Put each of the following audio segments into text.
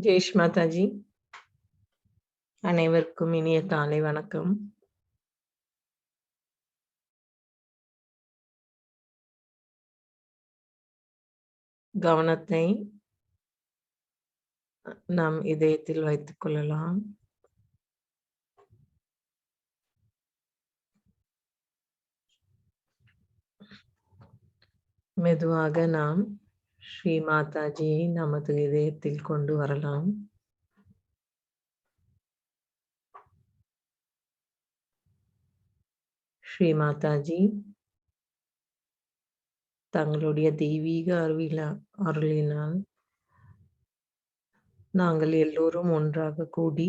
ஜெய்ஷ் மாதாஜி, அனைவருக்கும் இனிய காலை வணக்கம். கவனத்தை நாம் இதயத்தில் வைத்துக் கொள்ளலாம். மெதுவாக நாம் ஸ்ரீ மாதாஜியை நமது இதயத்தில் கொண்டு வரலாம். ஸ்ரீ மாதாஜி தங்களுடைய தெய்வீக அருளினால் நாங்கள் எல்லோரும் ஒன்றாக கூடி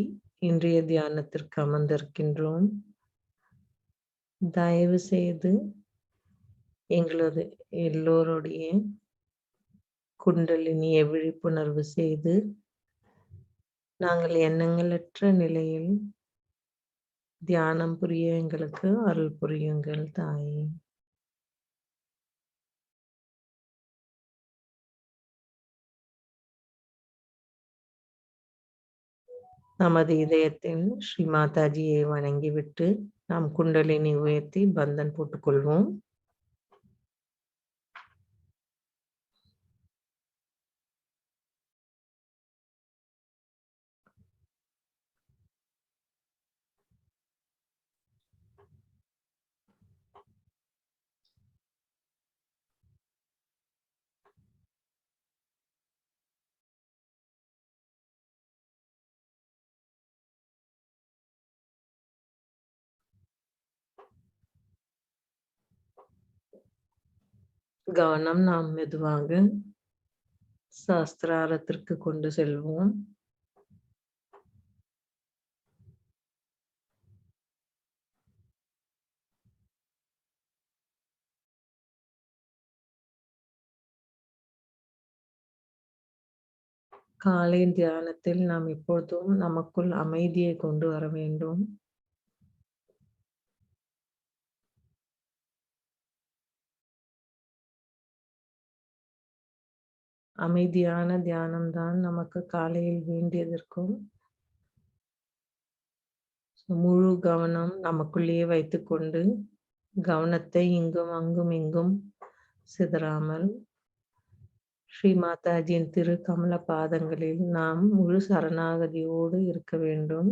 இன்றைய தியானத்திற்கு அமர்ந்திருக்கின்றோம். தயவு செய்து எங்களது எல்லோருடைய குண்டலினியை விழிப்புணர்வு செய்து நாங்கள் எண்ணங்களற்ற நிலையில் தியானம் புரிய எங்களுக்கு அருள் புரியுங்கள் தாயே. நமது இதயத்தில் ஸ்ரீ மாதாஜியை வணங்கிவிட்டு நாம் குண்டலினி உயர்த்தி பந்தன் போட்டுக்கொள்வோம். கவனம் நாம் மெதுவாக சாஸ்திராரத்திற்கு கொண்டு செல்வோம். காலை தியானத்தில் நாம் எப்பொழுதும் நமக்குள் அமைதியை கொண்டு வர வேண்டும். அமைதியான தியானம்தான் நமக்கு காலையில் வேண்டியதற்கும் முழு கவனம் நமக்குள்ளேயே வைத்துக்கொண்டு கவனத்தை இங்கும் இங்கும் சிதறாமல் ஸ்ரீ மாதாஜியின் திரு கமல பாதங்களில் நாம் முழு சரணாகதியோடு இருக்க வேண்டும்.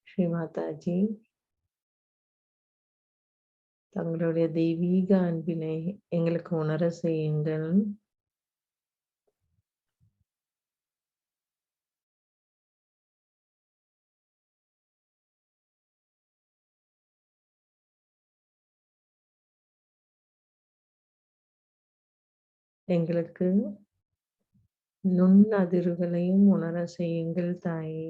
ஸ்ரீ மாதாஜி தங்களுடைய தெய்வீக அன்பினை எங்களுக்கு உணர செய்யுங்கள். எங்களுக்கு நுண்ணதிர்களையும் உணர செய்யுங்கள் தாயே.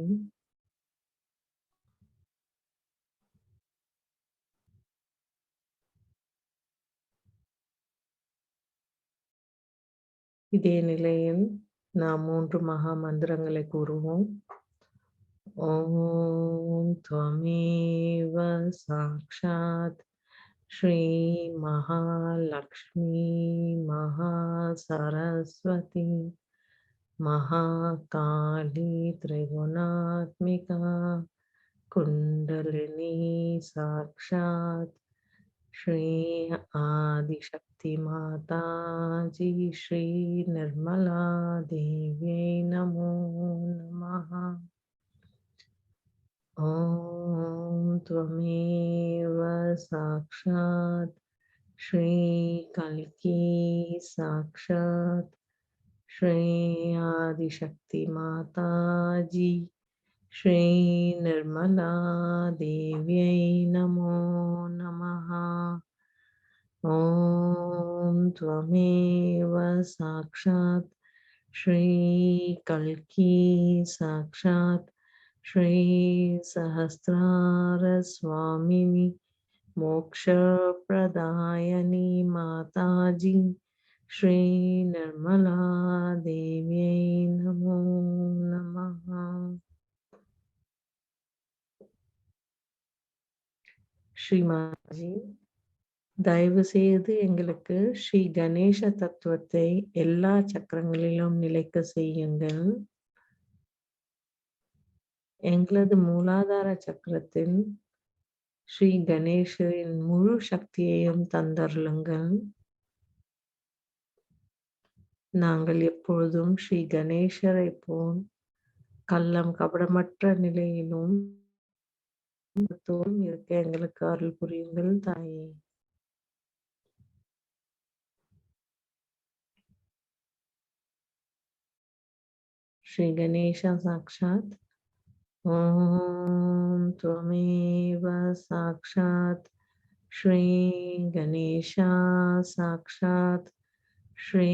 இதே நிலையில் நாம் 3 மகா மந்திரங்களை கூறுவோம். ஓம் த்வமேவ சாக்ஷாத் ஸ்ரீ மகாலக்ஷ்மி மகாசரஸ்வதி மகாகாளி திரிகுணாத்மிகா குண்டலினி சாக்ஷாத் ஸ்ரீ ஆதிசக்தி மாதாஜி ஸ்ரீ நிர்மலா தேவியை நமோ நமः. ஓம் த்வமேவ சாக்ஷாத் ஸ்ரீ கல்கி சாக்ஷாத் ஸ்ரீ ஆதிசக்தி மாதாஜி ஸ்ரீ நிர்மலா தேவியை நமோ நமः. ஓம் த்வமேவ சாக்ஷாத் ஸ்ரீ கல்கி சாக்ஷாத் ஸ்ரீ சஹஸ்ரார ஸ்வாமினி மோக்ஷ பிரதாயனி மாதாஜி ஸ்ரீ நிர்மலா தேவியை நமோ நமः. ஸ்ரீ மாதாஜி தயவு செய்து எங்களுக்கு ஸ்ரீ கணேச தத்துவத்தை எல்லா சக்கரங்களிலும் நிலைக்க செய்யுங்கள். எங்களது மூலாதார சக்கரத்தில் ஸ்ரீ கணேசரின் முழு சக்தியையும் தந்தருளுங்கள். நாங்கள் எப்பொழுதும் ஸ்ரீ கணேசரைப் போல் கள்ளம் கபடமற்ற நிலையிலும் இருக்க எங்களுக்கு அருள் புரியுங்கள் தாயே. श्री गणेश साक्षात् ॐ त्वमेव साक्षात् श्री गणेशा साक्षात् श्री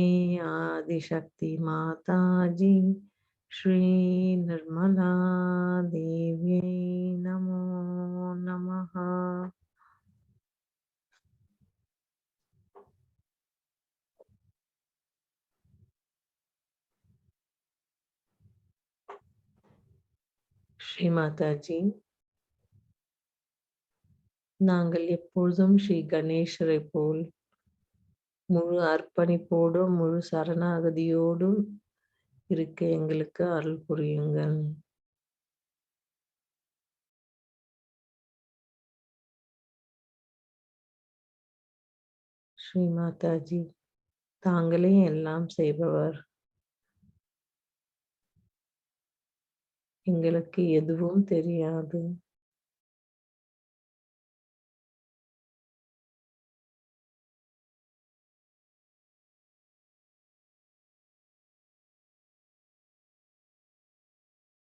आदिशक्ति माताजी श्री निर्मला देव्यै नमो नमः. ஸ்ரீ மாதாஜி, நாங்கள் எப்பொழுதும் ஸ்ரீ கணேசரை போல் முழு அர்ப்பணிப்போடும் முழு சரணாகதியோடும் இருக்க எங்களுக்கு அருள் புரியுங்கள். ஸ்ரீ மாதாஜி, தாங்களே எல்லாம் செய்பவர். எங்களுக்கு எதுவும் தெரியாது.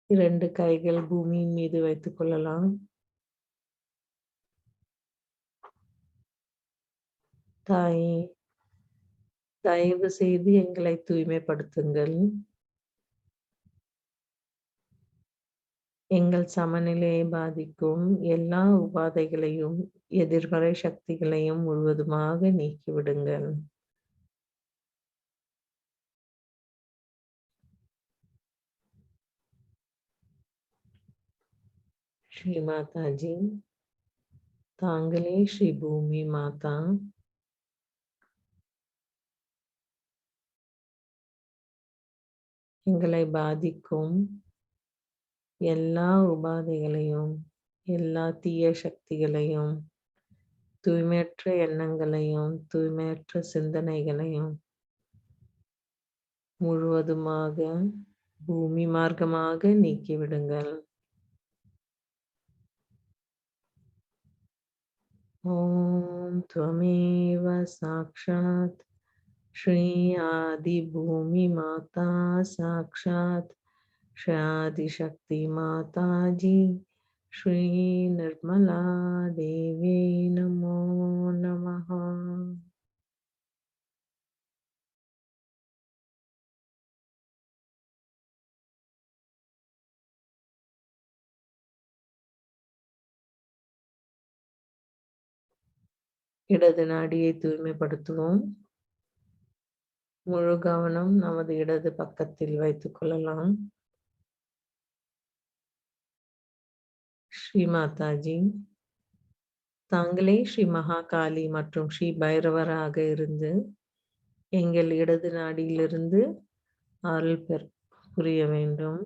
இரண்டு கைகள் பூமியின் மீது வைத்துக் கொள்ளலாம். தாயே, தயவு செய்து எங்களை தூய்மைப்படுத்துங்கள். எங்கள் சமநிலையை பாதிக்கும் எல்லா உபாதைகளையும் எதிர்மறை சக்திகளையும் முழுவதுமாக நீக்கிவிடுங்கள். ஸ்ரீ மாதாஜி, தாங்களே ஸ்ரீ பூமி மாதா. எங்களை பாதிக்கும் எல்லா உபாதைகளையும் எல்லா தீய சக்திகளையும் தூய்மையற்ற எண்ணங்களையும் தூய்மையற்ற சிந்தனைகளையும் முழுவதுமாக பூமி மார்க்கமாக நீக்கிவிடுங்கள். ஓம் त्वमेव साक्षात् श्री आदि भूमि माता साक्षात् श्री आदिशक्ति माता जी श्री निर्मला देवी नमो नमः. இடது நாடியை தூய்மைப்படுத்துவோம். முழு கவனம் நமது இடது பக்கத்தில் வைத்துக் கொள்ளலாம். ஸ்ரீ மாதாஜி, தாங்களே ஸ்ரீ மகாகாளி மற்றும் ஸ்ரீ பைரவராக இருந்து எங்கள் இடது நாடியிலிருந்து அருள் புரிய வேண்டும்.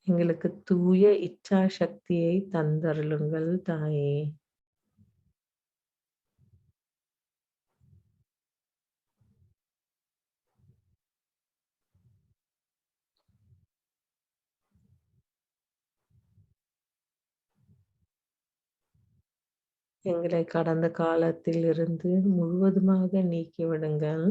எங்களுக்கு தூய இச்சா சக்தியை தந்தருளுங்கள் தாயே. எங்களை கடந்த காலத்தில் இருந்து முழுவதுமாக நீக்கிவிடுங்கள்.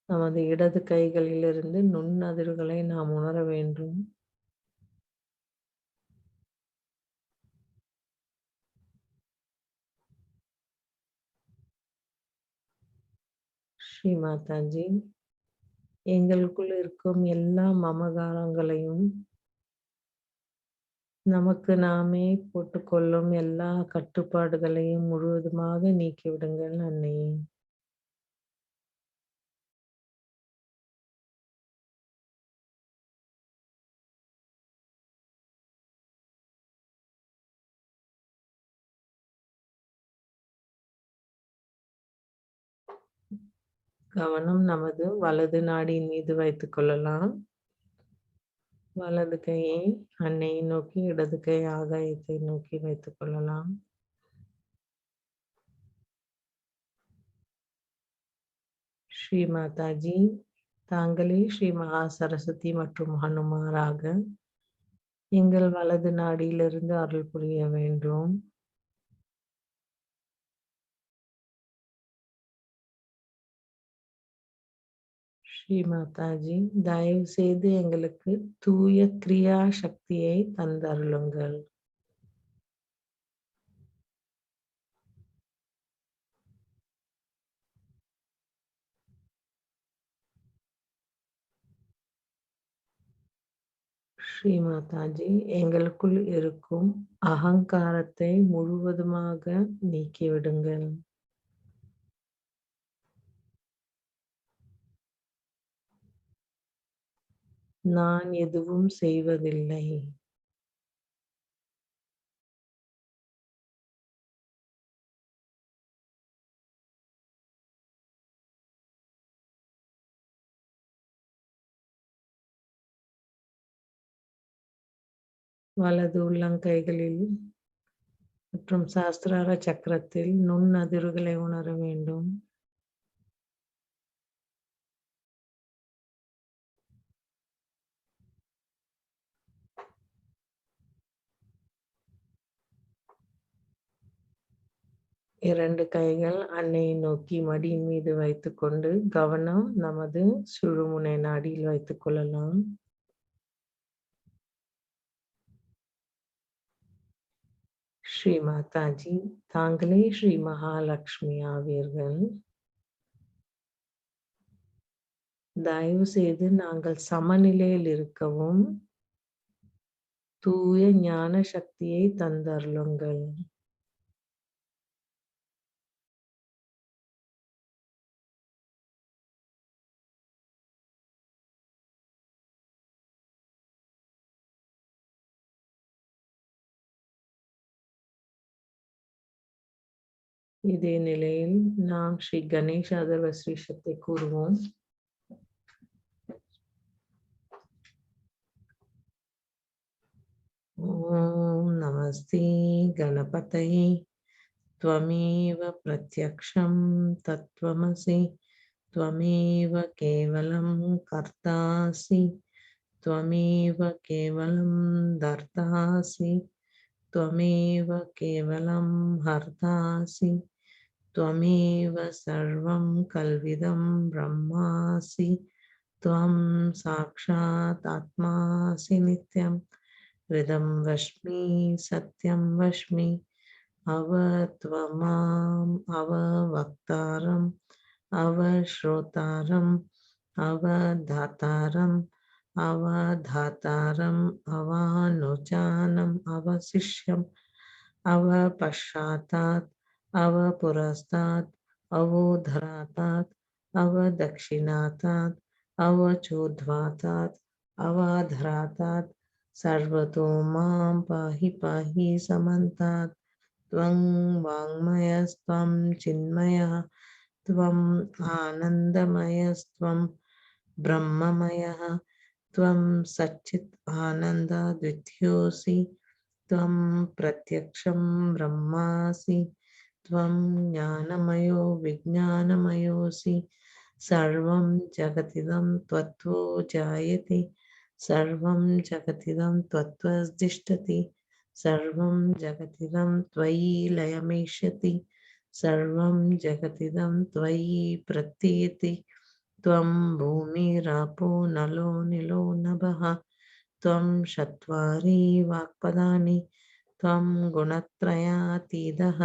நமது இடது கைகளிலிருந்து நுண்ணதிர்வுகளை நாம் உணர வேண்டும். ஸ்ரீ மாதாஜி, எங்களுக்குள் இருக்கும் எல்லா மமகாரங்களையும், நமக்கு நாமே போட்டுக்கொள்ளும் எல்லா கட்டுப்பாடுகளையும் முழுவதுமாக நீக்கிவிடுங்கள் அன்னையே. கவனம் நமது வலது நாடியின் மீது வைத்துக் கொள்ளலாம். வலது கையை அன்னையை நோக்கி, இடது கை ஆகாயத்தை நோக்கி வைத்துக் கொள்ளலாம். ஸ்ரீ மாதாஜி, தாங்களே ஸ்ரீ மகா சரஸ்வதி மற்றும் ஹனுமாராக எங்கள் வலது நாடியிலிருந்து அருள் புரிய வேண்டும். ஸ்ரீ மாதாஜி, தயவு செய்து எங்களுக்கு தூய கிரியா சக்தியை தந்தருளுங்கள். ஸ்ரீ மாதாஜி, எங்களுக்குள் இருக்கும் அகங்காரத்தை முழுவதுமாக நீக்கிவிடுங்கள். நான் எதுவும் செய்வதில்லை. வலது உள்ளங்கைகளில் மற்றும் சாஸ்திரார சக்கரத்தில் நுண்ணதிர்வுகளை உணர வேண்டும். இரண்டு கைகள் அன்னையை நோக்கி மடியின் மீது வைத்துக்கொண்டு கவனம் நமது சுழுமுனை நாடியில் வைத்துக் கொள்ளலாம். ஸ்ரீ மாதாஜி, தாங்களே ஸ்ரீ மகாலட்சுமி ஆவீர்கள். தயவு செய்து நாங்கள் சமநிலையில் இருக்கவும் தூய ஞான சக்தியை தந்தருளுங்கள். இதே நிலையில் நாம் ஸ்ரீ கணேஷ அதர்வ ஸ்ரீஷத்தை கூறுவோம். ஓம் நமஸ்தே கணபதயே त्वमेव प्रत्यक्षं तत्त्वमसि त्वमेव केवलं कर्तासि त्वमेव केवलं दर्तासि त्वमेव केवलं हर्तासि त्वमेव सर्वं कल्विदं ब्रह्मासि त्वं साक्षात् आत्मासि नित्यं हृदं वश्मि सत्यं वश्मि अवत्वमाम् अववक्तारम् अवश्रोतारम् अवधातारम् अवधातारम् अवानुजानम् अवशिष्यम् अवपश्चातात् अवपुरस्तात् अवोधरातात् अवदक्षिणातात् अवचोद्ध्वातात् अवाधरातात् सर्वतो मां पाहि पाहि समन्तात् त्वं वाङ्मयस्त्वं चिन्मयः त्वम् आनन्दमयस्त्वं ब्रह्ममयः त्वं सच्चित् आनन्दाद्वितीयोऽसि त्वं प्रत्यक्षं ब्रह्मासि त्वं ज्ञानमयो विज्ञानमयोऽसि सर्वं जगतिदं त्वत्तो जायते सर्वं जगतिदं त्वत्त्वतिष्ठति सर्वं जगतिदं त्वयि लयमेष्यति सर्वं जगतिदं त्वयि प्रतीयते त्वं भूमिरापो नलो निलो नभः त्वं चत्वारि वाक्पदानि त्वं गुणत्रयातीतः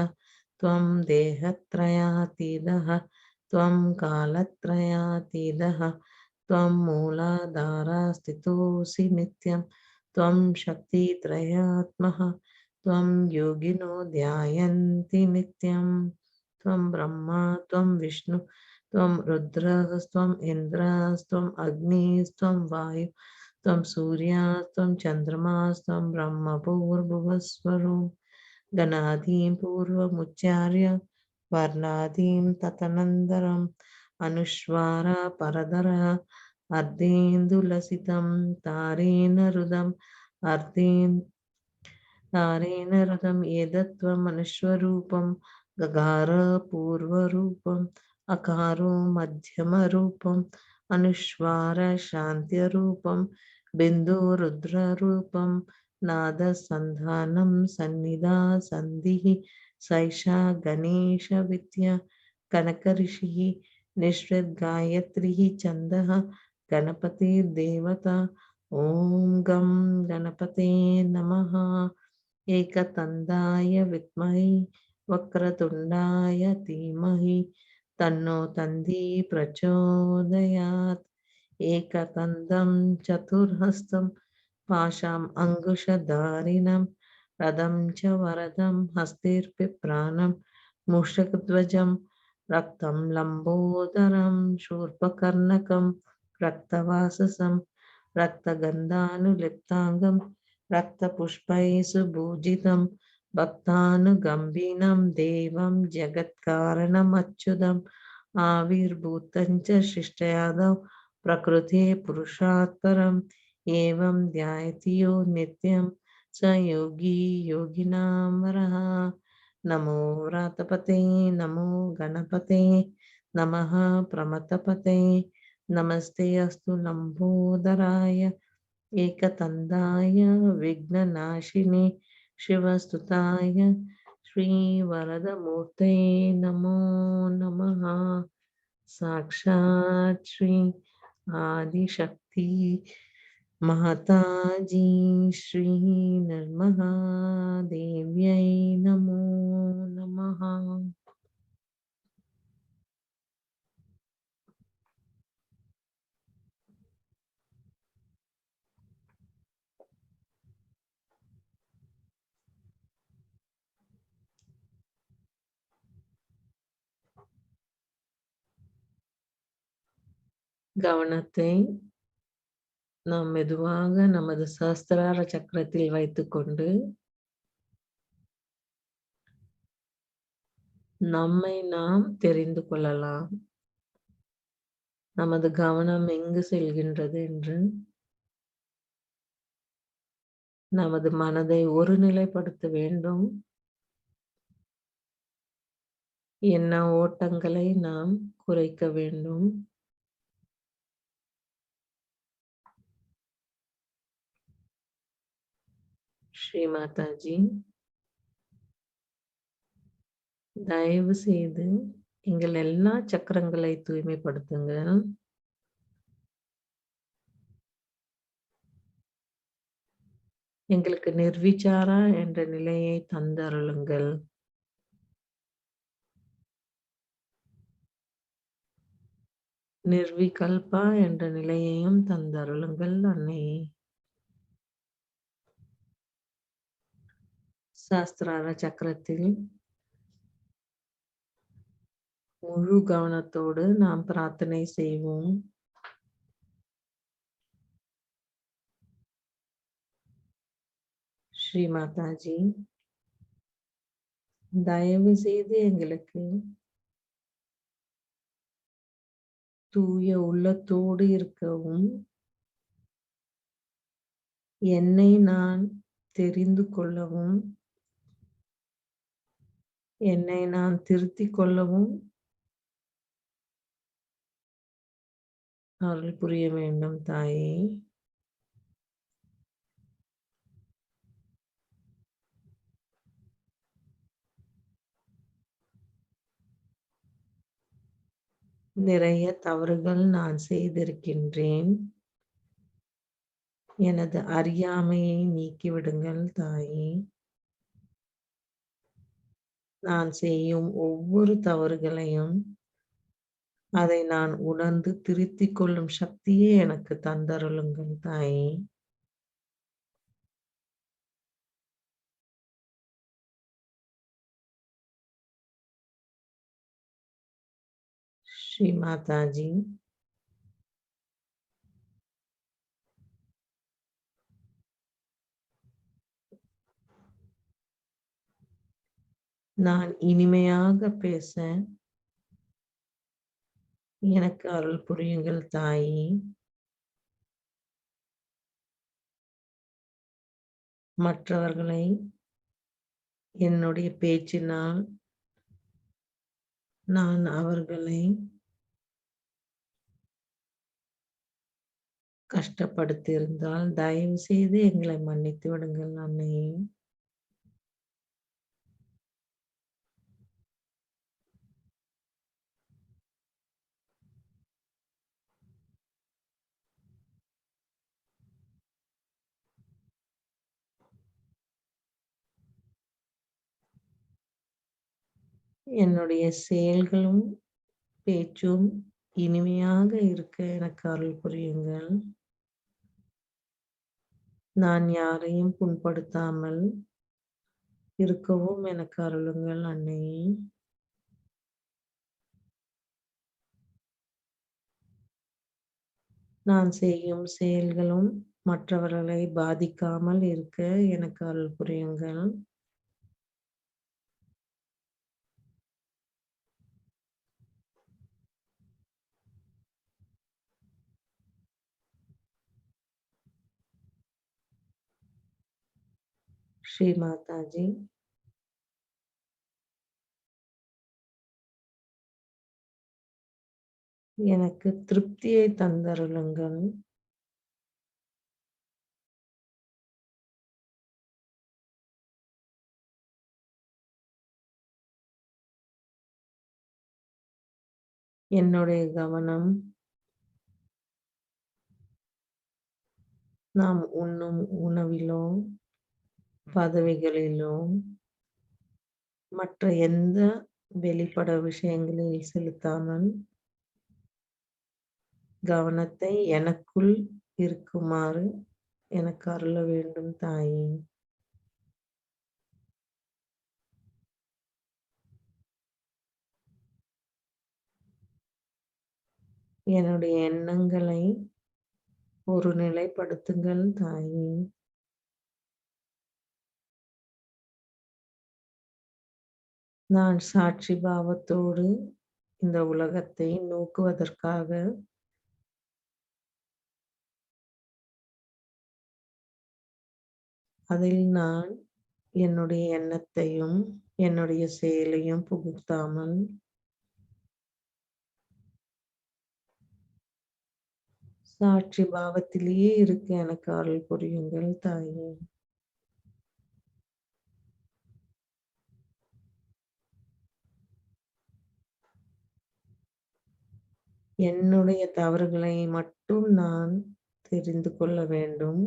त्वं देहत्रयातीतः त्वं कालत्रयातीतः त्वं मूलाधारस्थितोऽसि नित्यं त्वं शक्तित्रयात्मः त्वं योगिनो ध्यायन्ति नित्यं त्वं ब्रह्मा त्वं विष्णु त्वं रुद्रस्त्वम् इन्द्रस्त्वम् अग्निस्त्वं वायु त्वं सूर्यस्त्वं चन्द्रमास्त्वं ब्रह्मभूर्भुवस्वरो गणादीं पूर्वमुच्चार्य वर्णादीं तदनन्तरम् अनुस्वार परधर अर्धेन्दुलसितं तारेण रुदम् तारेण रथम् एतत्त्वमनुस्वरूपं गकार पूर्वरूपम् अकारो मध्यमरूपम् अनुस्वार शान्त्यरूपं बिन्दु रुद्ररूपं नादसन्धानं सन्निधा सन्धिः सैषा गणेशविद्या कनकऋषिः निःसृद्गायत्रिः छन्दः गणपतिर्देवता ॐ गं गणपते नमः एकदन्ताय विद्महे वक्रतुण्डाय धीमहि तन्नो दन्ती प्रचोदयात् एकदन्तं चतुर्हस्तं पाशाम् अङ्कुशधारिणं रथं च वरदं हस्तिर्बिभ्राणं मूषकध्वजं रक्तं लम्बोदरं शूर्पकर्णकं रक्तवाससं रक्तगन्धानुलिप्ताङ्गं रक्तपुष्पैः सुभूषितं भक्तानुगम्बीनं देवं जगत्कारणमच्युतम् आविर्भूतं च शिष्टयादौ प्रकृते पुरुषात् परम् एवं ध्यायति यो नित्यं स योगी योगिनां वरः नमो व्रातपते नमो गणपते नमः प्रमथपते नमस्ते अस्तु लम्बोदराय एकदन्ताय विघ्ननाशिने शिवस्तुताय श्रीवरदमूर्ते नमो नमः साक्षात् श्री आदिशक्ति माताजी श्री नर्मदा देव्यै नमो नमः கவனத்தை நாம் மெதுவாக நமது சஹஸ்ரார சக்கரத்தில் வைத்துக்கொண்டு நம்மை நாம் தெரிந்து கொள்ளலாம். நமது கவனம் எங்கு செல்கின்றது என்று நமது மனதை ஒருநிலைப்படுத்த வேண்டும். எண்ண ஓட்டங்களை நாம் குறைக்க வேண்டும். ஸ்ரீ மாதாஜி, தயவு செய்து எங்கள் எல்லா சக்கரங்களை தூய்மைப்படுத்துங்க. எங்களுக்கு நிர்விச்சாரா என்ற நிலையை தந்தருளுங்கள். நிர்விகல்பா என்ற நிலையையும் தந்தருளுங்கள் அன்னையே. சாஸ்திரார சக்கரத்தில் முழு கவனத்தோடு நாம் பிரார்த்தனை செய்வோம். ஸ்ரீ மாதாஜி, தயவு செய்து எங்களுக்கு தூய உள்ளத்தோடு இருக்கவும், என்னை நான் தெரிந்து கொள்ளவும், என்னை நான் திருத்திக் கொள்ளவும் அருள் புரிய வேண்டும் தாயே. நிறைய தவறுகள் நான் செய்திருக்கின்றேன். எனது அறியாமையை நீக்கிவிடுங்கள் தாயே. நான் செய்யும் ஒவ்வொரு தவறுகளையும் அதை நான் உணர்ந்து திருத்திக் கொள்ளும் சக்தியே எனக்கு தந்தருளுங்கள் தாயே. ஸ்ரீ மாதாஜி. நான் இனிமையாக பேச எனக்கு அருள் புரியுங்கள் தாயே. மற்றவர்களை என்னுடைய பேச்சினால் நான் அவர்களை கஷ்டப்படுத்தியிருந்தால் தயவு செய்து எங்களை மன்னித்து விடுங்கள் அன்னையே. என்னுடைய செயல்களும் பேச்சும் இனிமையாக இருக்க எனக்கு அருள் புரியுங்கள். நான் யாரையும் புண்படுத்தாமல் இருக்கவும் எனக்கு அருளுங்கள் அன்னையே. நான் செய்யும் செயல்களும் மற்றவர்களை பாதிக்காமல் இருக்க எனக்கு அருள் புரியுங்கள். ஸ்ரீ மாதாஜி. எனக்கு திருப்தியை தந்தருளுங்கள். என்னுடைய கவனம் நாம் உண்ணும் உணவிலோ பதவிகளிலோ மற்ற எந்த வெளிப்பட விஷயங்களில் செலுத்தாமல் கவனத்தை எனக்குள் இருக்குமாறு எனக்கு அருள வேண்டும் தாயே. என்னுடைய எண்ணங்களை ஒரு நிலைப்படுத்துங்கள் தாயே. நான் சாட்சி பாவத்தோடு இந்த உலகத்தை நோக்குவதற்காக அதில் நான் என்னுடைய எண்ணத்தையும் என்னுடைய செயலையும் புகுத்தாமல் சாட்சி பாவத்திலேயே இருக்க எனக்கு அருள் புரியுங்கள் தாயே. என்னுடைய தவறுகளை மட்டும் நான் தெரிந்து கொள்ள வேண்டும்.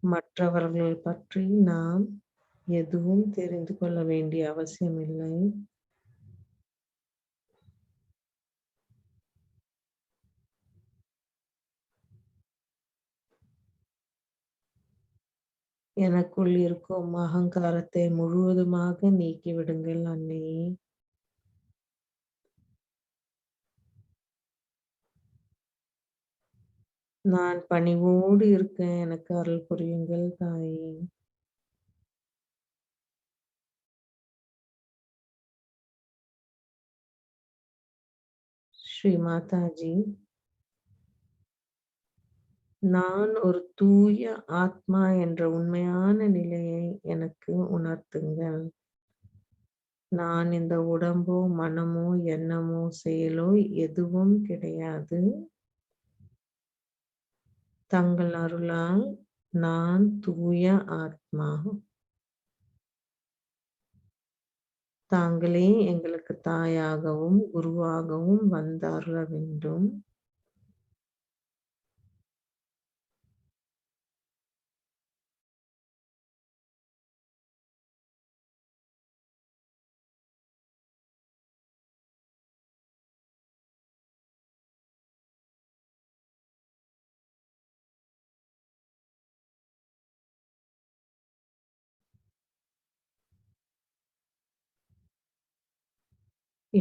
மற்றவர்கள் பற்றி நாம் எதுவும் தெரிந்து கொள்ள வேண்டிய அவசியமில்லை. எனக்குள் இருக்கும் அகங்காரத்தை முழுவதுமாக நீக்கிவிடுங்கள் அன்னையே. நான் பணிவோடு இருக்க எனக்கு அருள் புரியுங்கள் தாயே. ஸ்ரீ மாதாஜி. நான் ஒரு தூய ஆத்மா என்ற உண்மையான நிலையை எனக்கு உணர்த்துங்கள். நான் இந்த உடம்போ மனமோ எண்ணமோ செயலோ எதுவும் கிடையாது. தங்கள் அருளால் நான் தூய ஆத்மா. தாங்களே எங்களுக்கு தாயாகவும் குருவாகவும் வந்தருள வேண்டும்.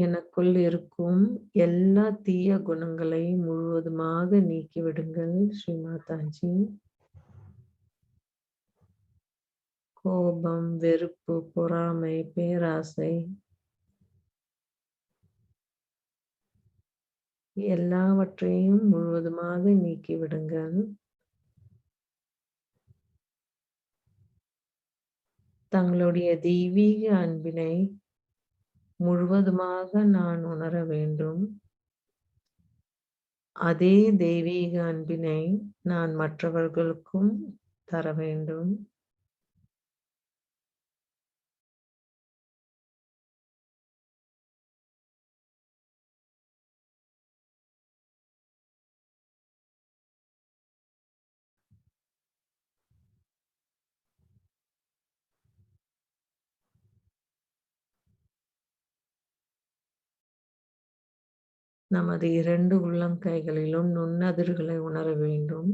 எனக்குள் இருக்கும் எல்லா தீய குணங்களை முழுவதுமாக நீக்கிவிடுங்கள் ஸ்ரீ மாதாஜி. கோபம், வெறுப்பு, பொறாமை, பேராசை எல்லாவற்றையும் முழுவதுமாக நீக்கிவிடுங்கள். தங்களுடைய தெய்வீக அன்பினை முழுவதுமாக நான் உணர வேண்டும். அதே தெய்வீக அன்பினை நான் மற்றவர்களுக்கும் தர வேண்டும். நமது 2 உள்ளங்கைகளிலும் நுண்ணதிர்களை உணர வேண்டும்.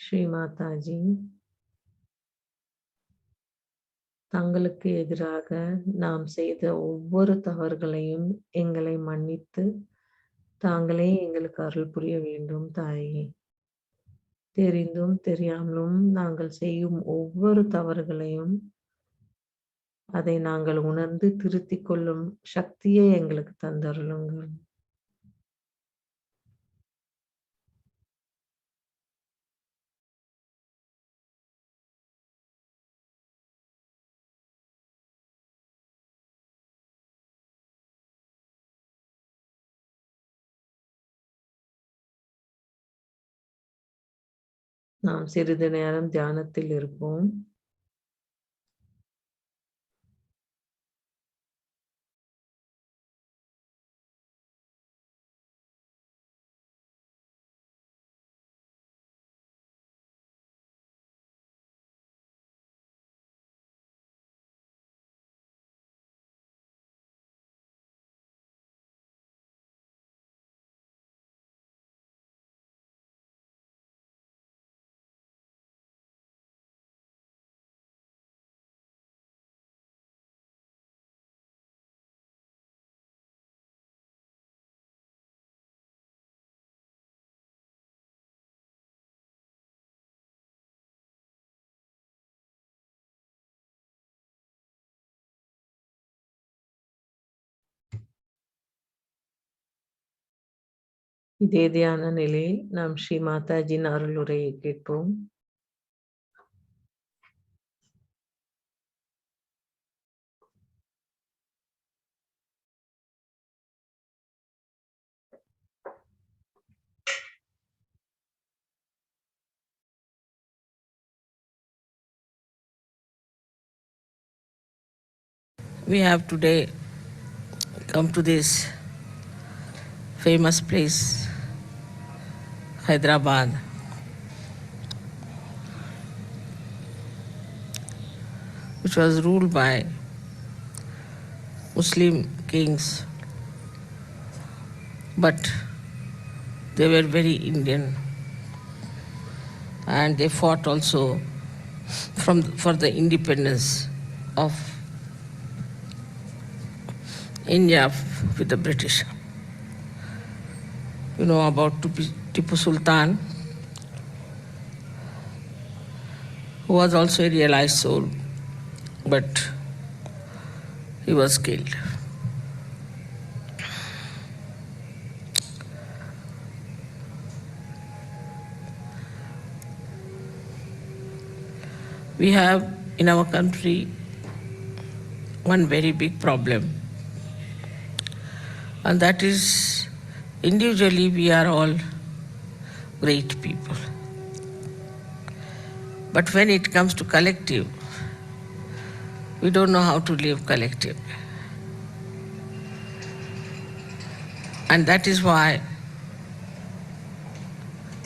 ஸ்ரீ மாதாஜி, தங்களுக்கு எதிராக நாம் செய்த ஒவ்வொரு தவறுகளையும் எங்களை மன்னித்து தாங்களே எங்களுக்கு அருள் புரிய வேண்டும் தாயே. தெரிந்தும் தெரியாமலும் நாங்கள் செய்யும் ஒவ்வொரு தவறுகளையும் அதை நாங்கள் உணர்ந்து திருத்திக் கொள்ளும் சக்தியை எங்களுக்கு தந்தருளுங்கள். நாம் சிறிது நேரம் தியானத்தில் இருப்போம். இதே தியான நிலையில் நாம் ஸ்ரீ மாதாஜியின் அருளுரையை கேட்போம். We have today come to this famous place, Hyderabad, which was ruled by Muslim kings, but they were very Indian, and they fought also for the independence of India with the British. You know about Tipu Sultan, who was also a realized soul, but he was killed. We have in our country one very big problem, and that is individually we are all great people. But when it comes to collective, we don't know how to live collective. And that is why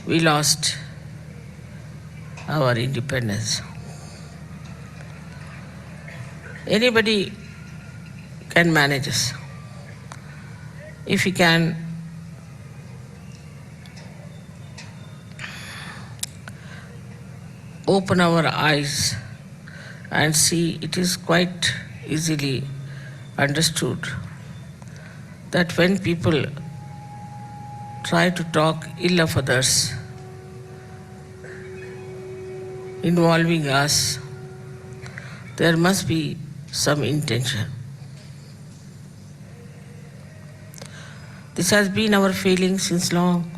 we lost our independence. Anybody can manage us if he can open our eyes and see it is quite easily understood that when people try to talk ill of others, involving us, there must be some intention. This has been our feeling since long,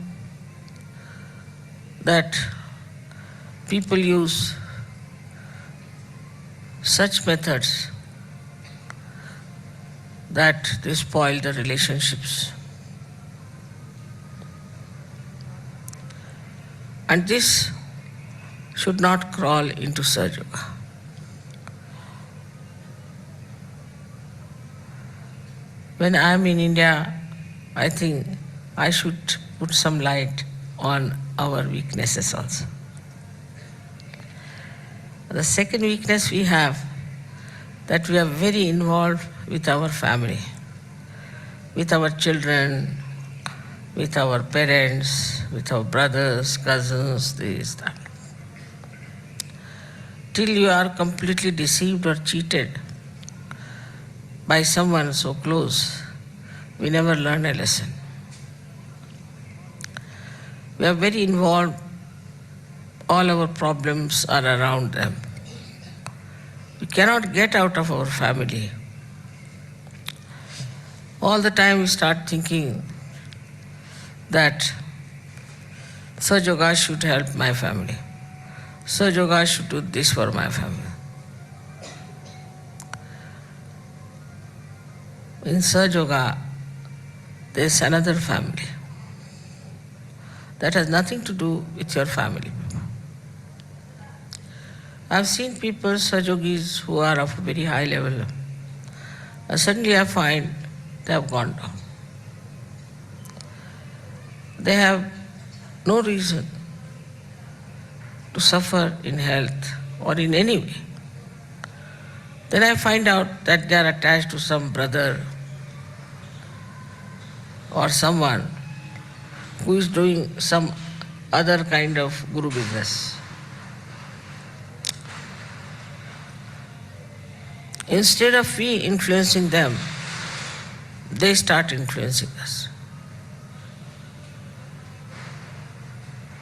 that people use such methods that they spoil the relationships. And this should not crawl into Sahajya. When I am in India, I think I should put some light on our weaknesses also. The second weakness we have, that we are very involved with our family, with our children, with our parents, with our brothers, cousins, this, that. Till you are completely deceived or cheated by someone so close, we never learn a lesson. We are very involved, all our problems are around them. We cannot get out of our family. All the time we start thinking that Sahajya should help my family. Sahajya should do this for my family. In Sahajya, there is another family that has nothing to do with your family. I have seen people, Sahajogis, who are of a very high level, and suddenly I find they have gone down. They have no reason to suffer in health or in any way. Then I find out that they are attached to some brother or someone who is doing some other kind of guru business. Instead of we influencing them, they start influencing us.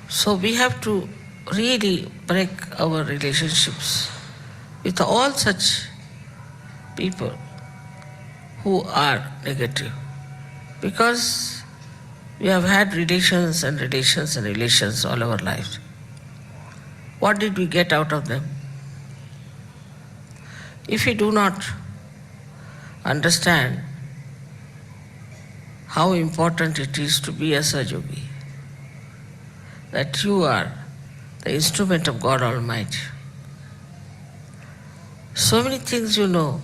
So we have to really break our relationships with all such people who are negative, because we have had relations and relations and relations all our lives. What did we get out of them? If we do not understand how important it is to be a Sahajogi, that you are the instrument of God Almighty. So many things you know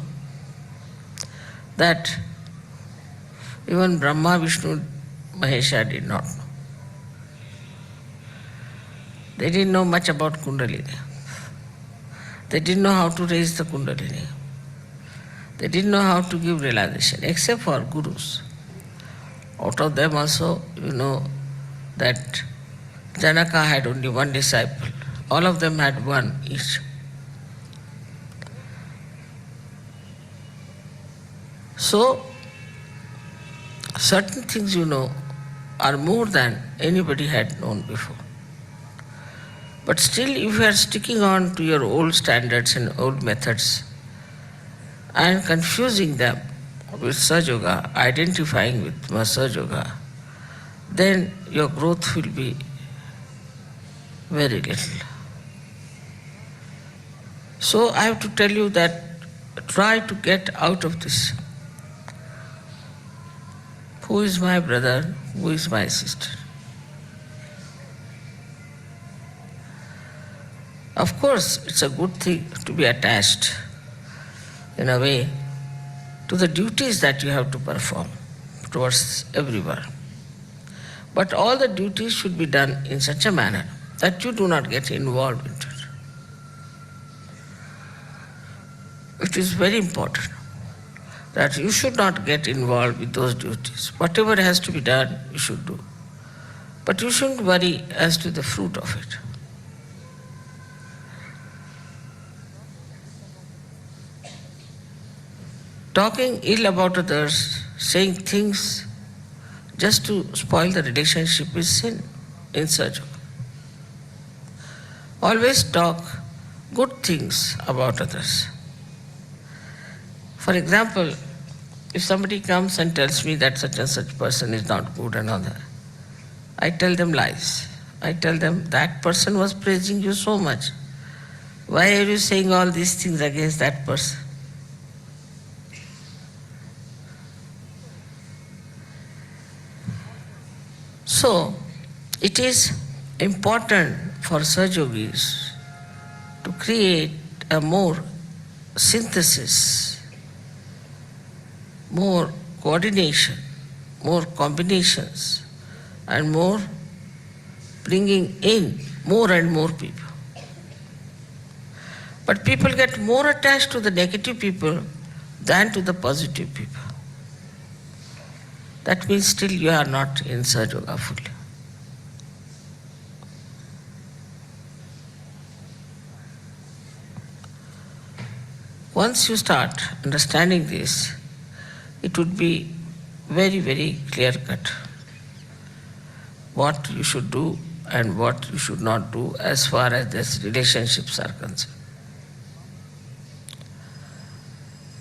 that even Brahma, Vishnu, Mahesha did not know. They didn't know much about Kundalini. They didn't know how to raise the Kundalini. They didn't know how to give realization, except for gurus. Out of them also, you know that Janaka had only one disciple. All of them had one each. So, certain things you know are more than anybody had known before. But still, if you are sticking on to your old standards and old methods and confusing them with Sahaja, identifying with Sahaja, then your growth will be very little. So I have to tell you that try to get out of this. Who is my brother? Who is my sister? Of course, it's a good thing to be attached, in a way, to the duties that you have to perform towards everyone. But all the duties should be done in such a manner that you do not get involved into it. It is very important that you should not get involved with those duties. Whatever has to be done, you should do. But you shouldn't worry as to the fruit of it. talking ill about others, saying things just to spoil the relationship is sin in Sahajya. Always talk good things about others. For example, if somebody comes and tells me that such and such person is not good and all that, I tell them lies. I tell them that person was praising you so much. Why are you saying all these things against that person? So, it is important for Sahajogis to create a more synthesis, more coordination, more combinations, and more bringing in more and more people. But people get more attached to the negative people than to the positive people. That means still you are not in Sahaja fully. Once you start understanding this, it would be very, very clear-cut what you should do and what you should not do as far as these relationships are concerned.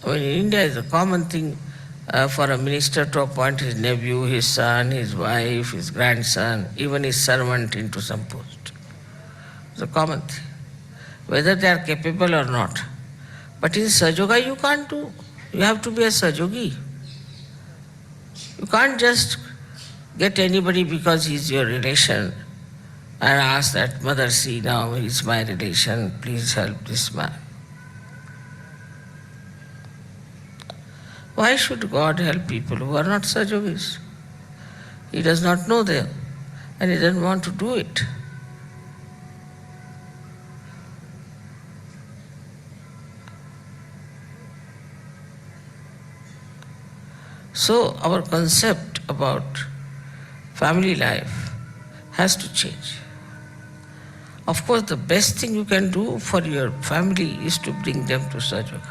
I mean, in India, it's a common thing for a minister to appoint his nephew, his son, his wife, his grandson, even his servant into some post. It's a common thing, whether they are capable or not. But in Sahaja you can't do. You have to be a Sahajogi. You can't just get anybody because he's your relation and ask that, Mother, see now he's my relation, please help this man. Why should God help people who are not Sahajogis? He does not know them and he doesn't want to do it. So our concept about family life has to change. Of course, the best thing you can do for your family is to bring them to Sahaja.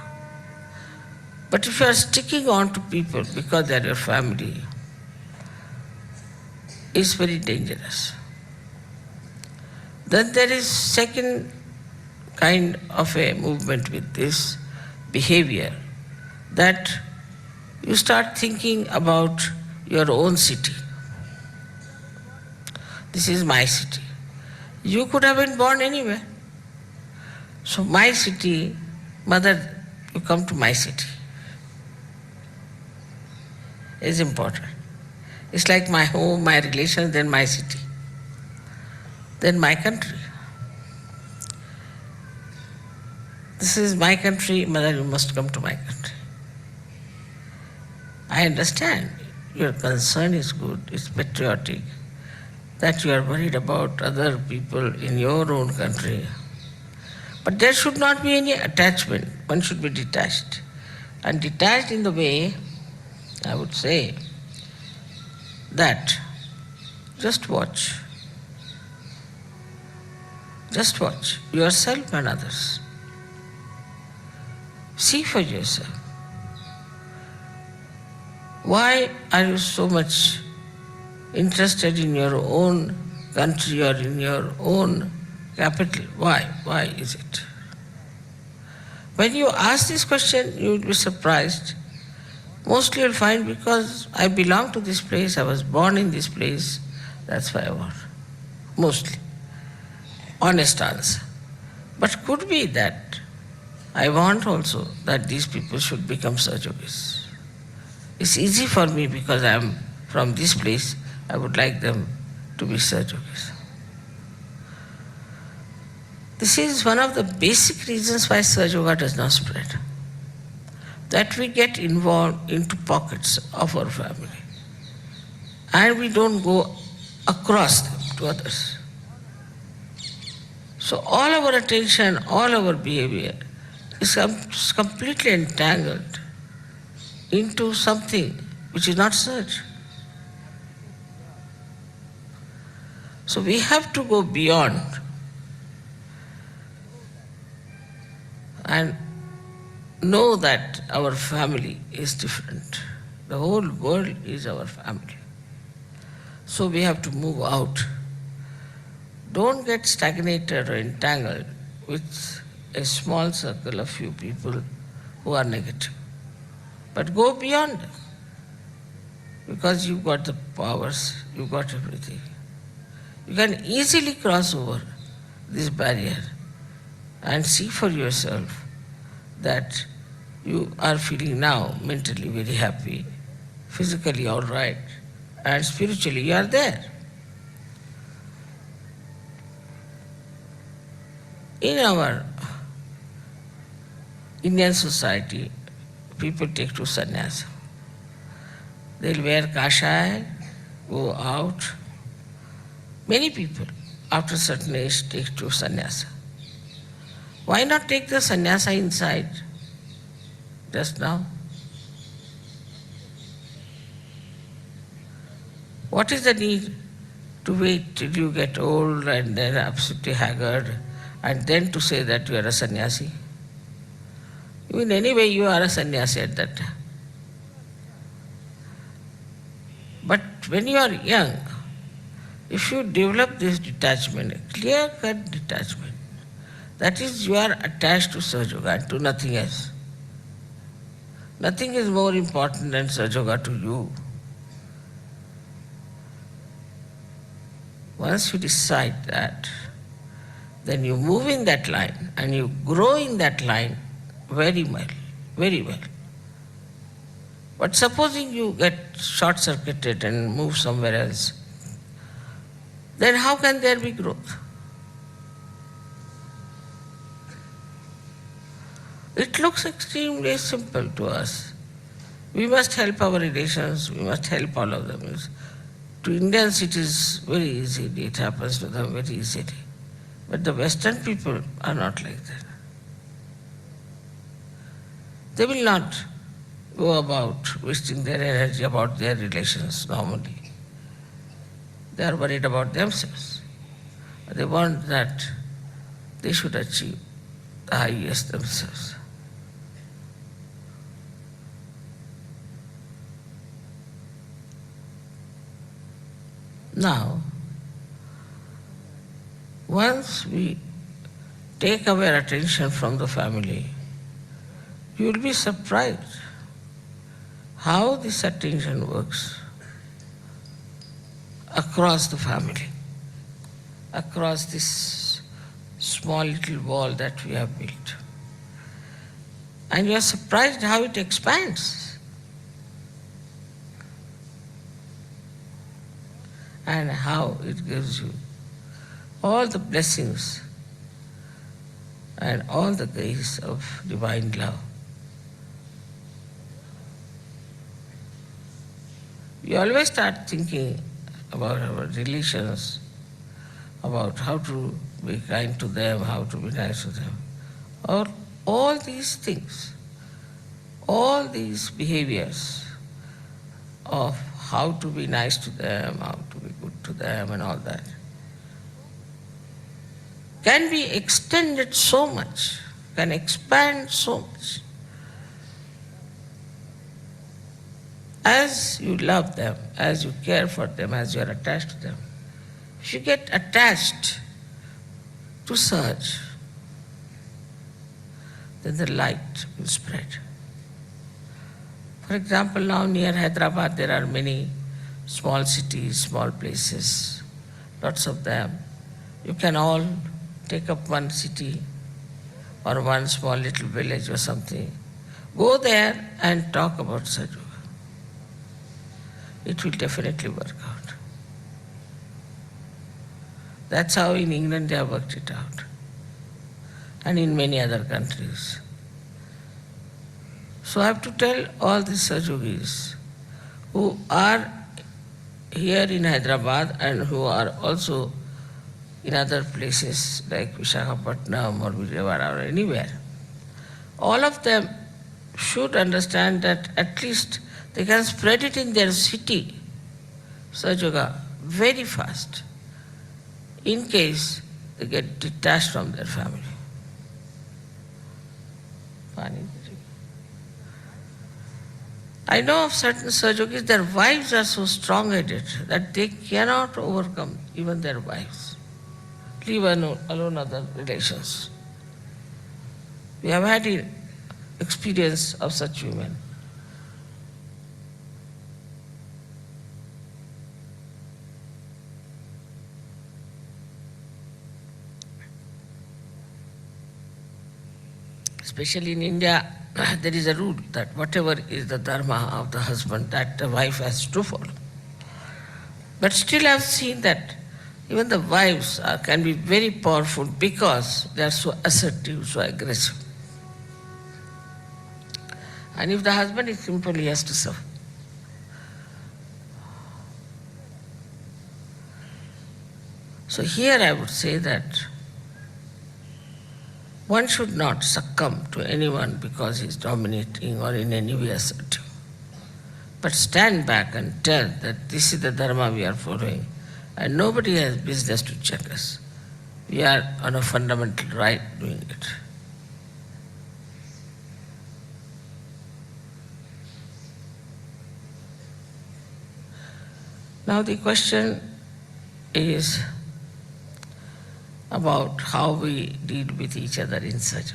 But if you are sticking on to people because they are your family, it's very dangerous. Then there is second kind of a movement with this behavior, that you start thinking about your own city. This is my city. You could have been born anywhere. So my city, Mother, you come to my city. It's important. It's like my home, my relations, then my city, then my country. This is my country, Mother, you must come to my country. I understand your concern is good, it's patriotic, that you are worried about other people in your own country. But there should not be any attachment. One should be detached. And detached in the way, I would say, that just watch. Just watch yourself and others. See for yourself. Why are you so much interested in your own country or in your own capital? Why? Why is it? When you ask this question, you will be surprised. Mostly you'll find, because I belong to this place, I was born in this place, that's why I want. Mostly. Honest answer. But could be that I want also that these people should become Sahajogis. It's easy for me because I am from this place, I would like them to be Sahajogis. This is one of the basic reasons why Sahaja does not spread. That we get involved into pockets of our family and we don't go across them to others. So all our attention, all our behavior is completely entangled into something which is not such. So we have to go beyond and know that our family is different. The whole world is our family. So we have to move out. Don't get stagnated or entangled with a small circle of few people who are negative. But go beyond them. Because you've got the powers, you've got everything. You can easily cross over this barrier and see for yourself that you are feeling now mentally very happy, physically all right, and spiritually you are there. In our Indian society, people take to sannyasa. They'll wear kashaya, go out. Many people, after a certain age, take to sannyasa. Why not take the sannyasa inside just now? What is the need to wait till you get old and then absolutely haggard and then to say that you are a sannyasi? In any way, you are a sannyasi at that time. But when you are young, if you develop this detachment, a clear-cut detachment, that is, you are attached to Sahaja and to nothing else. Nothing is more important than Sahaja to you. Once you decide that, then you move in that line and you grow in that line very well, very well. But supposing you get short-circuited and move somewhere else, then how can there be growth? It looks extremely simple to us. We must help our relations, we must help all of them. To Indians it is very easy, it happens to them very easily. But the Western people are not like that. They will not go about wasting their energy about their relations normally. They are worried about themselves. They want that they should achieve the highest themselves. Now, once we take our attention from the family, you will be surprised how this attention works across the family, across this small little wall that we have built. And you are surprised how it expands. And how it gives you all the blessings and all the grace of divine love. We always start thinking about our relations, about how to be kind to them, how to be nice to them. Or all these things, all these behaviors of how to be nice to them, how to be good to them and all that, can be extended so much, can expand so much. As you love them, as you care for them, as you are attached to them, if you get attached to Sahaj, then the light will spread. For example, now near Hyderabad there are many small cities, small places, lots of them. You can all take up one city or one small little village or something. Go there and talk about Sahaj. It will definitely work out. That's how in England they have worked it out, and in many other countries. So I have to tell all these Sahajogis who are here in Hyderabad and who are also in other places like Visakhapatnam or Vijayawada or anywhere, all of them should understand that at least they can spread it in their city, Sahaja, very fast, in case they get detached from their family. Pani. I know of certain Sahajogis, their wives are so strong-headed that they cannot overcome even their wives, leave alone other relations. We have had experience of such women. Especially in India, there is a rule that whatever is the dharma of the husband, that the wife has to follow. But still I've seen that even the wives can be very powerful because they are so assertive, so aggressive. And if the husband is simple, he has to serve. So here I would say that one should not succumb to anyone because he is dominating or in any way assertive. But stand back and tell that this is the dharma we are following and nobody has business to check us. We are on a fundamental right doing it. Now the question is about how we deal with each other in Sahajya,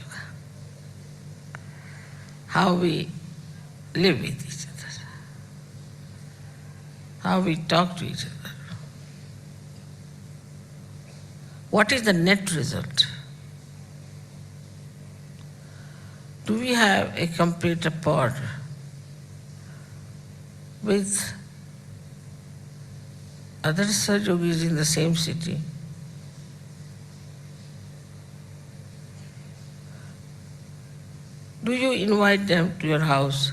how we live with each other, how we talk to each other. What is the net result? Do we have a complete rapport with other Sahajogis in the same city? Do you invite them to your house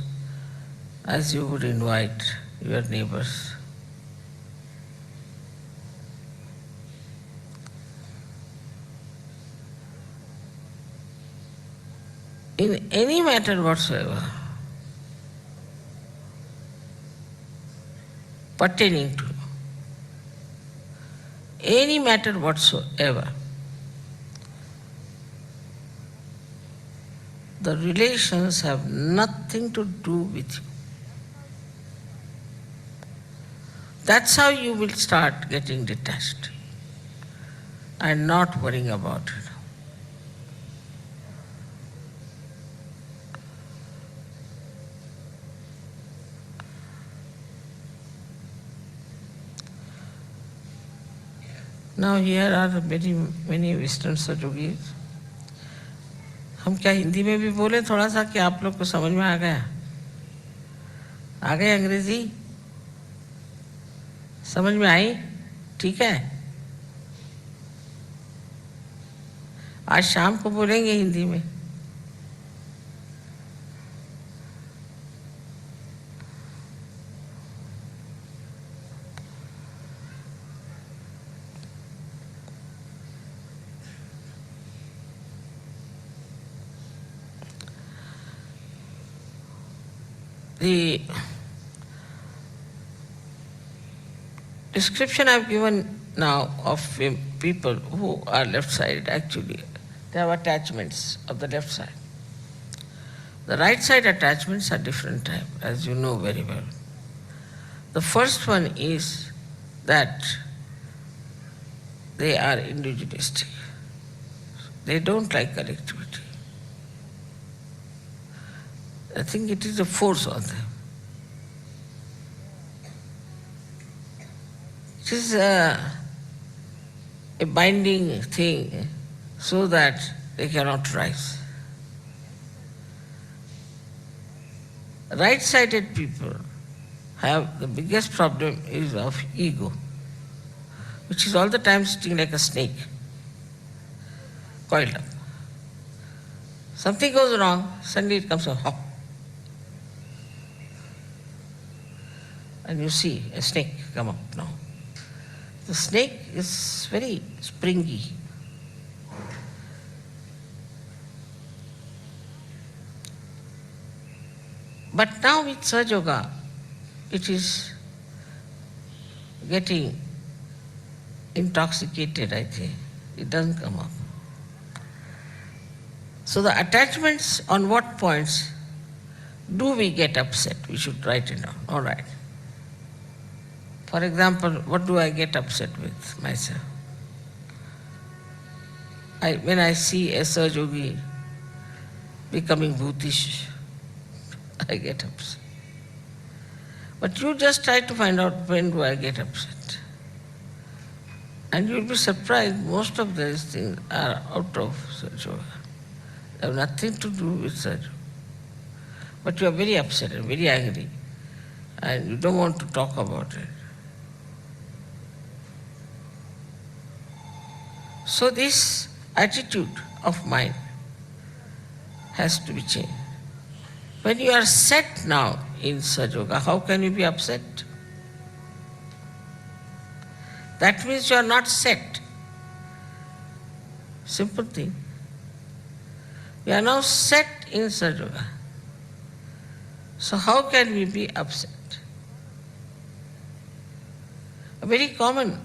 as you would invite your neighbors? In any matter whatsoever pertaining to any matter whatsoever, the relations have nothing to do with you. That's how you will start getting detached and not worrying about it. Now here are many Western Sahajogis. हम क्या हिंदी में भी बोले थोड़ा सा कि आप लोग को समझ में आ गया? आ गए अंग्रेजी? समझ में आई? ठीक है? आज शाम को बोलेंगे हिंदी में. The description I've given now of people who are left-sided, actually, they have attachments of the left side. The right side attachments are different type, as you know very well. The first one is that they are individualistic. They don't like collectivity. I think it is a force on them. It is a binding thing so that they cannot rise. Right-sided people have the biggest problem is of ego, which is all the time sitting like a snake, coiled up. Something goes wrong, suddenly it comes up, hop. And you see a snake come up now. The snake is very springy. But now with Sahaja Yoga, it is getting intoxicated, I think. It doesn't come up. So the attachments on what points? do we get upset? We should write it down. All right. For example, what do I get upset with myself? When I see a Sahaj becoming bhutish, I get upset. But you just try to find out when do I get upset. And you'll be surprised, most of these things are out of Sahaj. They have nothing to do with Sahaj. But you are very upset and very angry, and you don't want to talk about it. So this attitude of mind has to be changed. When you are set now in Sahaja, how can you be upset? That means you are not set. Simple thing. We are now set in Sahaja. So how can we be upset? A very common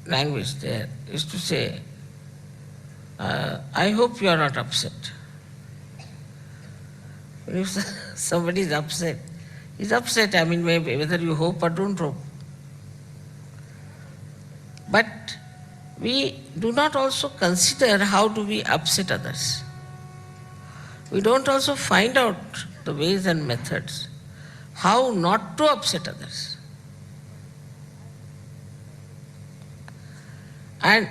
language there is to say, I hope you are not upset. If somebody is upset, he's upset, I mean, maybe whether you hope or don't hope. But we do not also consider how do we upset others. We don't also find out the ways and methods how not to upset others. And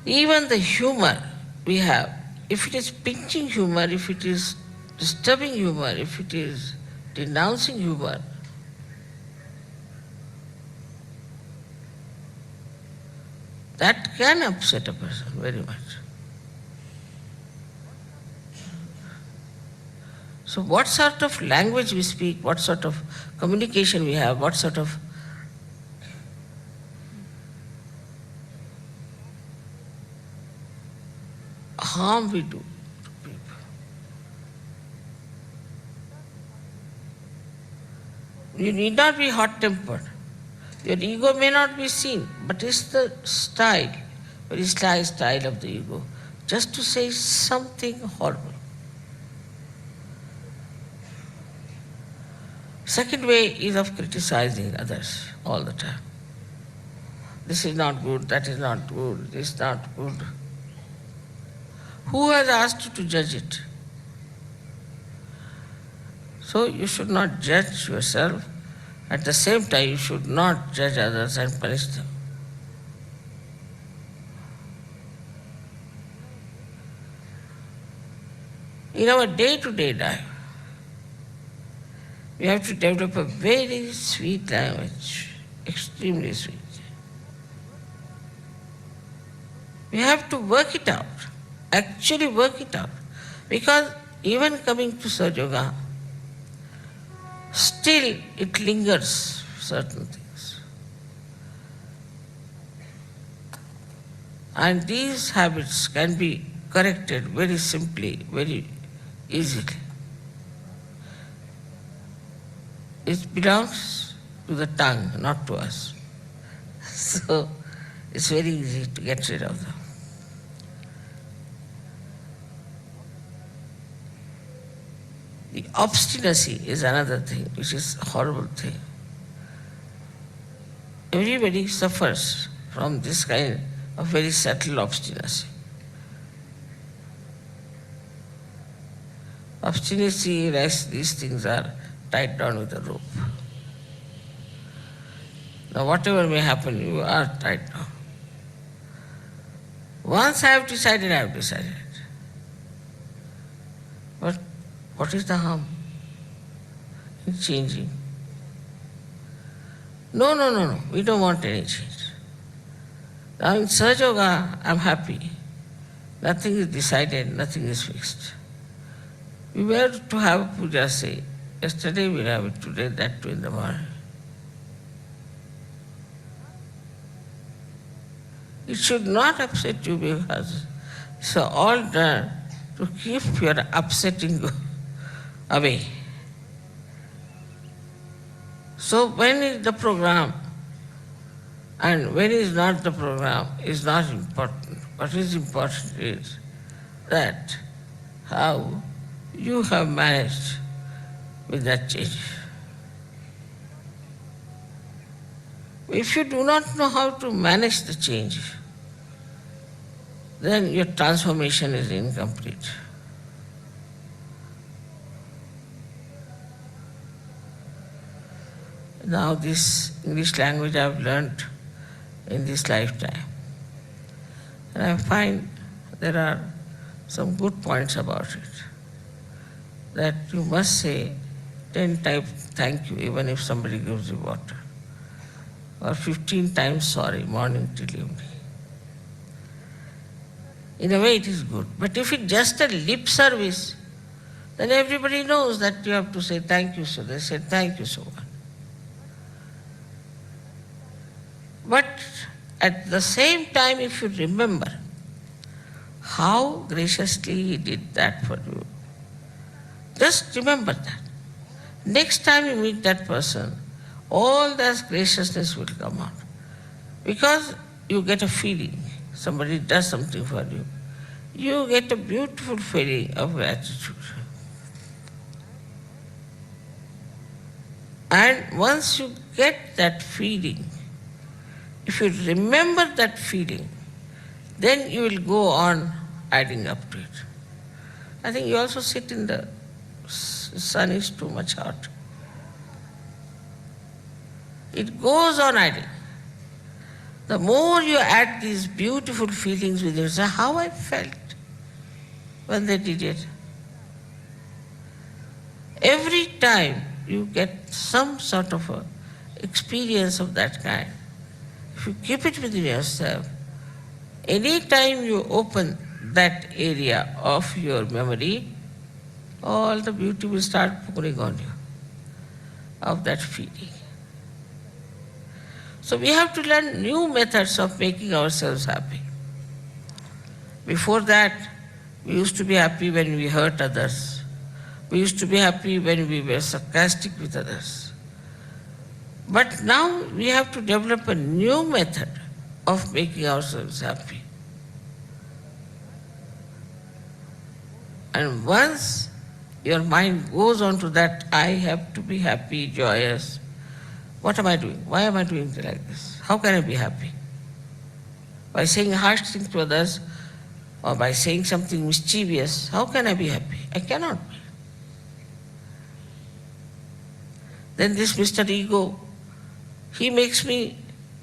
even the humor we have, if it is pinching humor, if it is disturbing humor, if it is denouncing humor, that can upset a person very much. So what sort of language we speak, what sort of communication we have, what sort of harm we do to people. You need not be hot-tempered. Your ego may not be seen, but it's the style, very sly style of the ego, just to say something horrible. Second way is of criticizing others all the time. This is not good, that is not good, this is not good. Who has asked you to judge it? So you should not judge yourself. At the same time, you should not judge others and punish them. In our day-to-day life, we have to develop a very sweet language, extremely sweet. We have to work it out, actually work it out. Because even coming to Sahaja Yoga, still it lingers certain things. And these habits can be corrected very simply, very easily. It belongs to the tongue, not to us. So it's very easy to get rid of them. The obstinacy is another thing, which is a horrible thing. Everybody suffers from this kind of very subtle obstinacy. Obstinacy, rest, these things are tied down with a rope. Now whatever may happen, you are tied down. Once I have decided, I have decided. But what is the harm in changing? No, we don't want any change. Now in Sahaja Yoga, I'm happy. Nothing is decided, nothing is fixed. We were to have a puja, say, yesterday we have it, today that too in the morning. It should not upset you because it's all done to keep your upsetting away. So when is the program and when is not the program is not important. What is important is that how you have managed with that change. If you do not know how to manage the change, then your transformation is incomplete. Now this English language I have learned in this lifetime. And I find there are some good points about it. That you must say 10 times thank you even if somebody gives you water. Or 15 times sorry, morning till evening. In a way it is good. But if it's just a lip service, then everybody knows that you have to say thank you, so they say thank you so much. But at the same time, if you remember how graciously he did that for you, just remember that. Next time you meet that person, all that graciousness will come out. Because you get a feeling, somebody does something for you, you get a beautiful feeling of gratitude. And once you get that feeling, if you remember that feeling, then you will go on adding up to it. I think you also sit in the sun is too much hot. It goes on adding. The more you add these beautiful feelings with yourself, how I felt when they did it. Every time you get some sort of a experience of that kind, if you keep it within yourself, any time you open that area of your memory, all the beauty will start pouring on you of that feeling. So we have to learn new methods of making ourselves happy. Before that, we used to be happy when we hurt others. We used to be happy when we were sarcastic with others. But now we have to develop a new method of making ourselves happy. And once your mind goes on to that, I have to be happy, joyous. What am I doing? Why am I doing like this? How can I be happy? By saying harsh things to others or by saying something mischievous, how can I be happy? I cannot be. Then this Mr. Ego, he makes me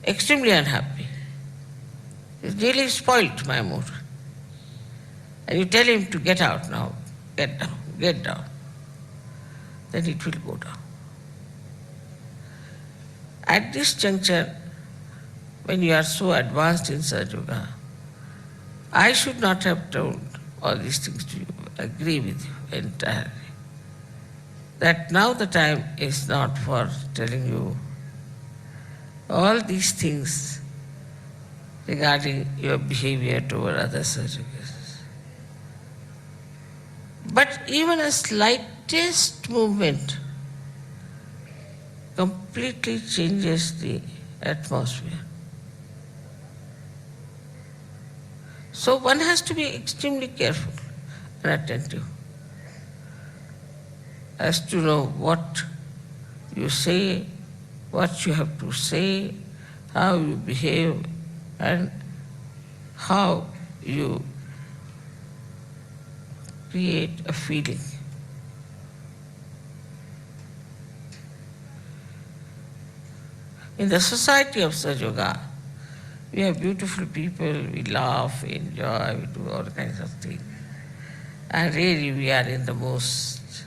extremely unhappy. He's really spoilt my mood. And you tell him to get out now, get down. Then it will go down. At this juncture, when you are so advanced in Sahaj Yoga, I should not have told all these things to you. I agree with you entirely. That now the time is not for telling you all these things regarding your behavior toward other Sahaj Yogas. But even a slightest movement completely changes the atmosphere. So one has to be extremely careful and attentive as to know what you say, what you have to say, how you behave, and how you create a feeling. In the society of Sahaj Yoga, we have beautiful people, we laugh, we enjoy, we do all kinds of things. And really we are in the most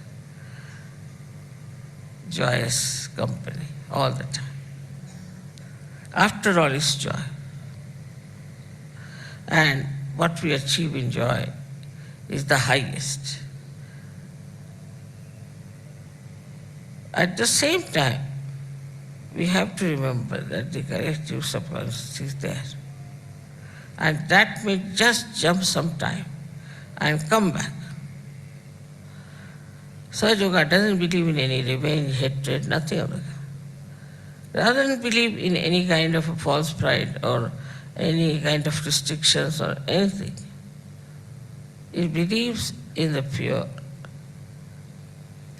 joyous company all the time. After all is joy. And what we achieve in joy is the highest. At the same time, we have to remember that the collective subconscious is there. And that may just jump some time and come back. Sahaj Yoga doesn't believe in any revenge, hatred, nothing of that. It doesn't believe in any kind of a false pride or any kind of restrictions or anything. It believes in the pure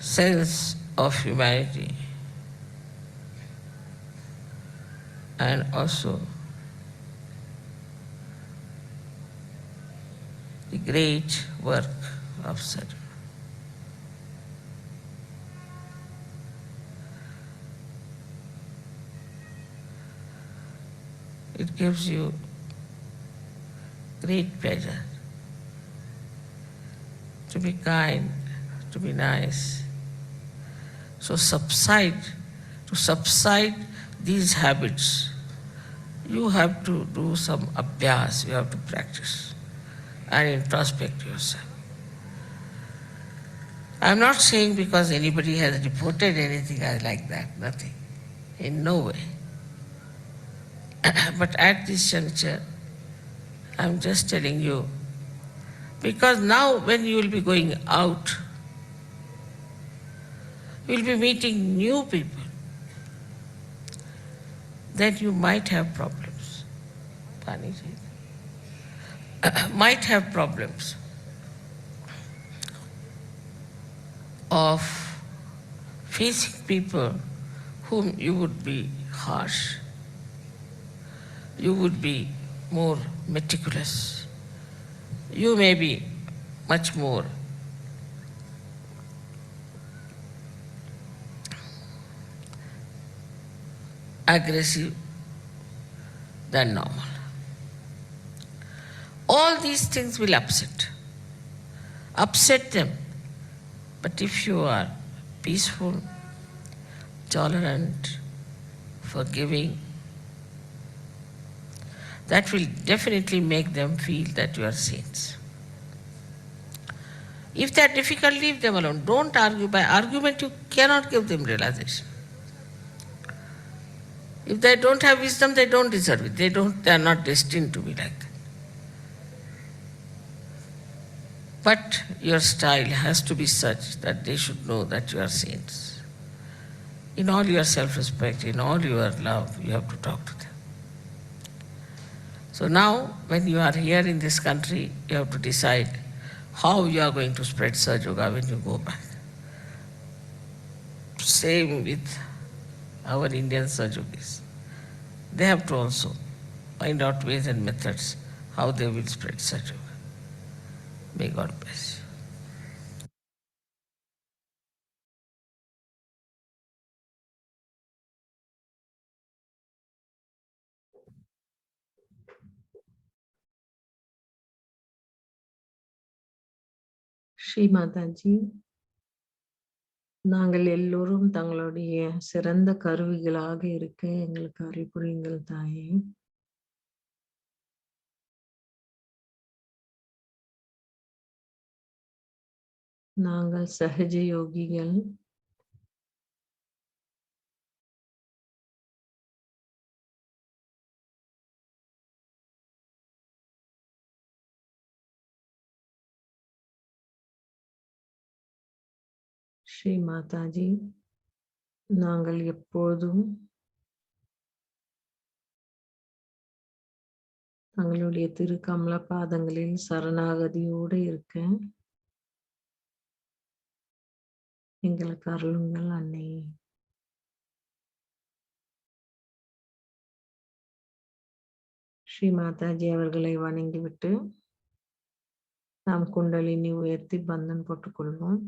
sense of humanity and also the great work of sadhana. It gives you great pleasure to be kind, to be nice. So to subside these habits, you have to do some abhyas, you have to practice and introspect yourself. I'm not saying because anybody has reported anything like that, nothing, in no way. But at this juncture, I'm just telling you, because now when you will be going out, you will be meeting new people, then you might have problems. Paniji. Might have problems of facing people whom you would be harsh, you would be more meticulous, you may be much more aggressive than normal. All these things will upset them. But if you are peaceful, tolerant, forgiving, that will definitely make them feel that you are saints. If they are difficult, leave them alone. Don't argue. By argument, you cannot give them realization. If they don't have wisdom, they don't deserve it. They are not destined to be like that. But your style has to be such that they should know that you are saints. In all your self-respect, in all your love, you have to talk to them. So now, when you are here in this country, you have to decide how you are going to spread Sahaja Yoga when you go back. Same with our Indian Sahaja Yogis. They have to also find out ways and methods how they will spread Sahaja Yoga. May God bless you. Sri Mataji, நாங்கள் எல்லோரும் தங்களுடைய சிறந்த கருவிகளாக இருக்க எங்களுக்கு அருள் புரியுங்கள் தாயே. நாங்கள் சஹஜ யோகிகள். ஸ்ரீ மாதாஜி, நாங்கள் எப்போதும் தங்களுடைய திருக்கமல பாதங்களில் சரணாகதியோடு இருக்க எங்களுக்கு அருளுங்கள் அன்னையே. ஸ்ரீ மாதாஜி அவர்களை வணங்கிவிட்டு நாம் குண்டலினி உயர்த்தி பந்தன் போட்டுக்கொள்வோம்.